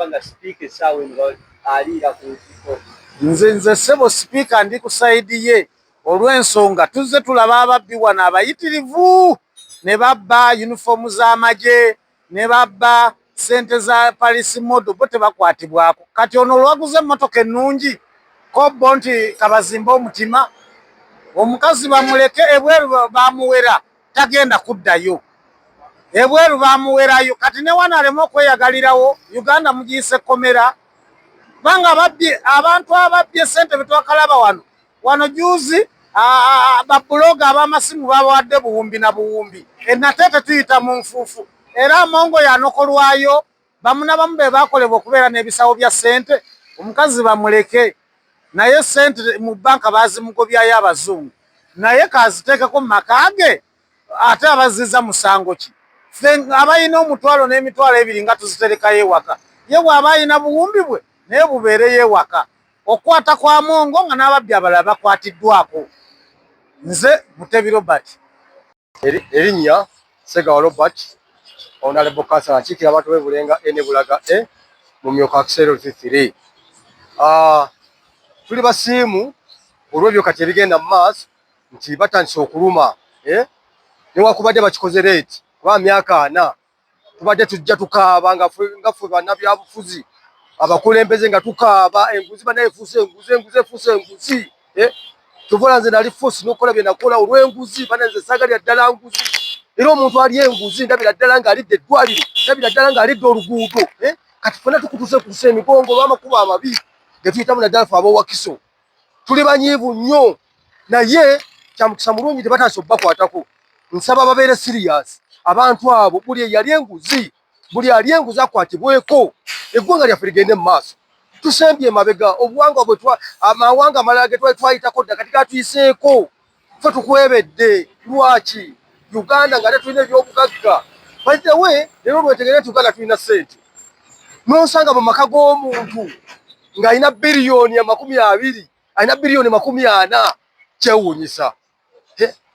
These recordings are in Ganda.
kubanga speaker essaawa eno aliira ku ntikko. Nze ssebo speaker ndi ku sayidi ye olw'ensonga tuzze tulaba ababbi wano abayitirivu ne babba yunifoomu z'amagye ne babba ssente za palisi modo bo tebakwatibwako. Kati ono olwaguze emmotoka ennungi kobbo nti kabazimba omutima, omukazi bamuleke ebweru bamuwera tagenda kuddayo. Ebweru bamuwerayo kati ne wano aleme okweyagalirawo Uganda mugiyise komera. Banga babye abantu ababye sente betwakalaba wano juzi babuloga abamasimu babawadde buwumbi na buwumbi enatete tuyita mu nfuufu era mongo yanokolwayo bamuna bamu be bakolebwa okubeera n'ebisawo bya sente. Omukazi bamuleke naye sente mu banka bazimugobyayo abazungu naye kaziteekeko mu maka ge ate abaziza musango ki ffe abayina omutwalo n'emitwalo ebiri nga tuziterekayo ewaka ye bw'aba ayina buwumbi bwe naye bubeereyo ewaka. Okwata kwa mongo nga n'ababbi abalala bakwatiddwako. Nze Mutebi Robert. Erinnya Ssegawa Robert, Honorable Councillor akiikira abantu b'e Bulenga ene Bulaga mu Myoka Kisero 3. Tuli basiimu olw'ebyo kati ebigenda mu maaso nti batandise okuluma newakubadde bakikoze leeti kuba myaka 4 tubadde tujja tukaaba nga ffe bannabyabufuzi abakulembeze nga tukaaba enguzi banaye efuuse enguzi tuvola nze nali fuusi n'okukola bye nakola olw'enguzi bananze saagalira ddala nguzi era omuntu ali enguzi ndabira ddala ng'alidde eddwaliro ndabira ddala ng'alidde oluguudo kati ffenna tukutuse emigongo olw'amakubo amabi ge tuyitamu naddala ffe ab'Owakiso tuli banyiivu nnyo naye kyamukisa mulungi tebatandise okubakwatako. Nsaba babeere siriyasi abantu abo buli eyali enguzi buli ali enguzi akwatibweko eggwanga lyaffe ligende mu maaso. Tusembye emabega obuwangwa amawanga amalala ge twali twayitako dda kati gatuyiseeko ffe tukwebedde. Lwaki Uganda nga tetulina ebyobugagga baitewe leero lwetegere nti Uganda tulina ssente n'osanga mu maka g'omuntu ng'alina biliyoni 20 alina biliyoni 40 kyewuunyisa.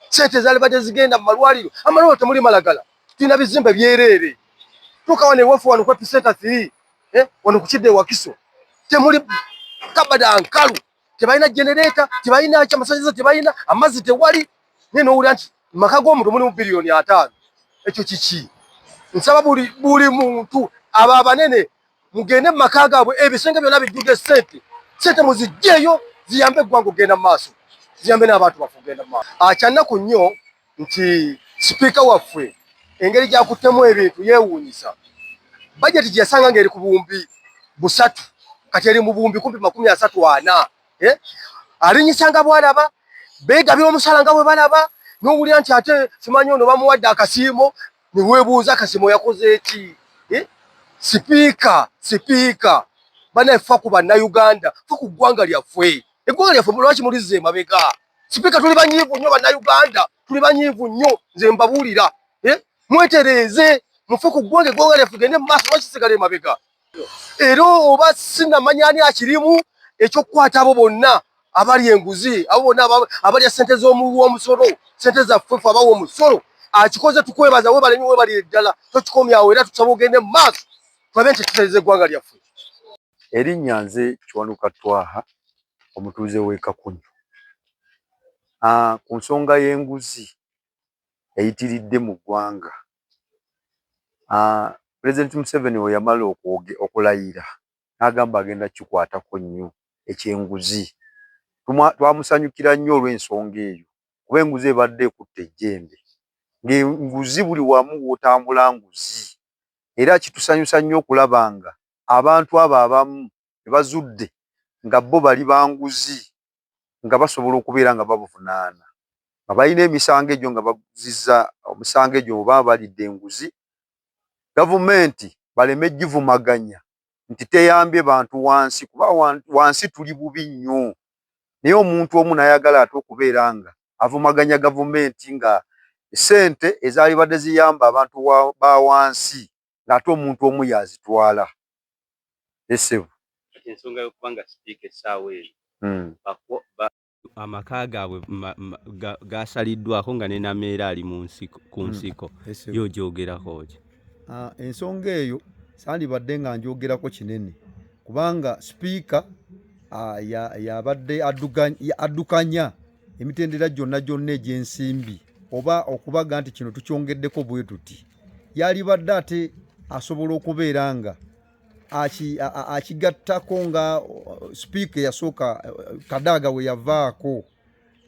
Ssente zaalibadde zigenda mu malwaliro amalwaliro temuli malagala tulina bizimbe byereere tukawa newaffe wano ku Epicenter 3 wano ku Kidde Wakiso temuli kabada nkalu tebalina genereeta tebalina kyamasanyalaze tebalina amazzi tewali naye n'owulira nti maka g'omuntu mulimu biliyoni 5. Ekyo kiki? Nsaba buli muntu abo abanene mugende mu maka gaabwe ebisenge byonna bijjudde ssente muzigyeyo ziyambe eggwanga okugenda mu maaso ziyambe n'abantu baffe okugenda mu maaso. Kyannaku nnyo nti sipiika waffe engeri gyakuttemu ebintu yeewuunyisa. Bajeti gye yasanga ng'eri ku buwumbi 3 kati eri mu buwumbi 34. Alinyisanga bwalaba beegabira omusaala nga bwe balaba n'owulira nti ate simanyi ono bamuwadde akasiimo ne weebuuza akasiimo yakoze eki? Sipiika banaffa ku bannayuganda ffe ku ggwanga lyaffe eggwanga lyaffe lwaki mulizza emabega? Sipiika tuli banyiivu nnyo bannayuganda tuli banyiivu nnyo nze mbabuulira mwetereeze mufe ku eggwanga lyaffe gende mu maaso lwaki sigala emabega? Era oba sinamanya ani akirimu ekyokukwata abo bonna abali enguzi abo bonna abalya ssente z'omusolo ssente zaffe ffe abawa omusolo akikoze tukwebaza webalire ddala tokikomyawo era tusaba ogende mu maaso tulabe nti tutereeza eggwanga lyaffe. Erinnya nze Kiwanuka Twaha omutuuze w'e Kakunyu. Ku nsonga y'enguzi eyitiridde mu ggwanga Pulezidenti Museveni we yamala okulayira n'agamba agenda kikwatako nnyo ekyenguzi. Twamusanyukira nnyo olw'ensonga eyo kuba enguzi ebadde ekutta ejjembe ng'enguzi buli wamu w'otambula nguzi era kitusanyusa nnyo okulaba nga abantu abo abamu ne bazudde nga bo bali banguzi nga basobola okubeera nga babuvunaana nga balina emisango egyo nga baguzizza omusango egyo oba balidde enguzi. Gavumenti baleme givumaganya nti teyambye bantu wansi kuba wansi tuli bubi nnyo naye omuntu omu nayagala ate okubeera nga avumaganya gavumenti nga ssente ezaalibadde ziyamba abantu ba wansi ng'ate omuntu omu yazitwala. Esebo ensonga y'okubanga sipiika essaawa eyo amaka gaabwe gasaliddwako nga ne nameera ali ku nsiko yo gyogerako ki? Ensonga eyo sandibadde nga njogerako kinene kubanga sipiika yabadde addukanya emitendera gyonna egy'ensimbi oba okubaga nti kino tukyongeddeko bwe tuti yalibadde ate asobola okubeera nga akigattako nga sipiika yasooka Kadaga we yavaako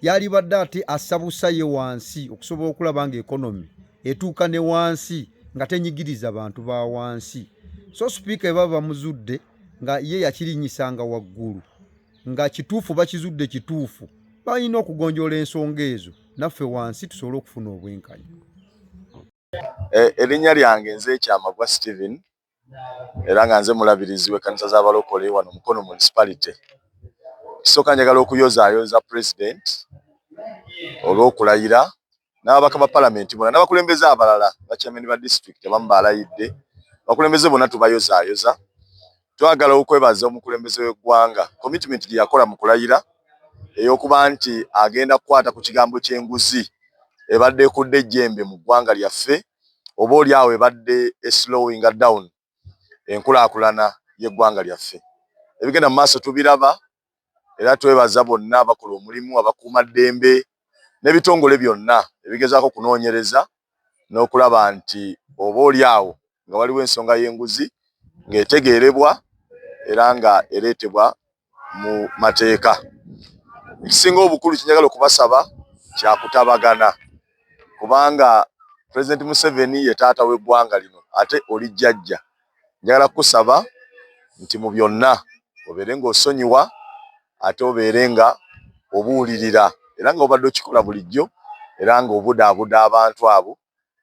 yalibadde ate asabusa ye wansi okusobola okulaba nga ekonomi etuuka ne wansi nga tenyigiriza bantu ba wansi. So sipiika baba bamuzudde nga ye yakirinyisanga waggulu nga kituufu bakizudde kituufu balina okugonjoola ensonga ezo naffe wansi tusobole okufuna obwenkanya. Erinnya lyange nze Kyamagwa Steven era nga nze mulabirizi w'ekkanisa z'abalokole wano Mukono municipality. Kisooka njagala okuyozaayoza president olw'okulayira n'ababaka ba palamenti bonna n'abakulembeze abalala bachairman ba district abamu balayidde bakulembeze bonna tubayozaayoza. Twagala okwebaza omukulembeze w'eggwanga commitment gye yakola mu kulayira ey'okuba nti agenda kukwata ku kigambo ky'enguzi ebadde ekudde ejjembe mu ggwanga lyaffe oba oli awo ebadde slowing down enkulaakulana y'eggwanga lyaffe. Ebigenda mu maaso tubiraba era twebaza bonna abakola omulimu abakuuma ddembe n'ebitongole byonna ebigezaako kunoonyereza n'okulaba nti oba oli awo nga waliwo ensonga y'enguzi ng'etegeerebwa era nga ereetebwa mu mateeka. Ekisinga obukulu kinjagala okubasaba kyakutabagana kubanga President Museveni ye taata w'eggwanga lino ate oli jjajja. Njagala kusaba nti mu byonna obeere ng'osonyiwa ate obeere nga obuulirira era nga obadde okikola bulijjo era nga obudaabuda abantu abo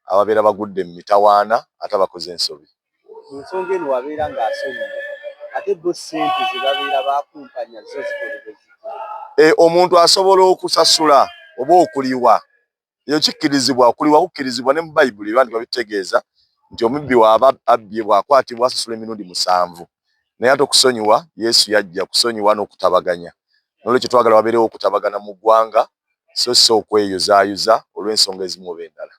ababeera bagudde mu mitawaana ate abakoze ensobi. Ensonga eno wabeera ng'asonyiwa ate bo ssente ze babeera bakumpanya zo zikolebwa. Omuntu asobola okusasula oba okuliwa ekyo kikkirizibwa. Okuliwa kukkirizibwa ne mu Bayibuli ebandika bitegeeza nti omubbi bw'aba abbye bw'akwatibwa asasula emirundi 7 naye ate okusonyiwa Yesu yajja kusonyiwa n'okutabaganya. Nolwekyo twagala wabeerewo okutabagana mu ggwanga so okweyozaayoza olw'ensonga ezimu oba endala.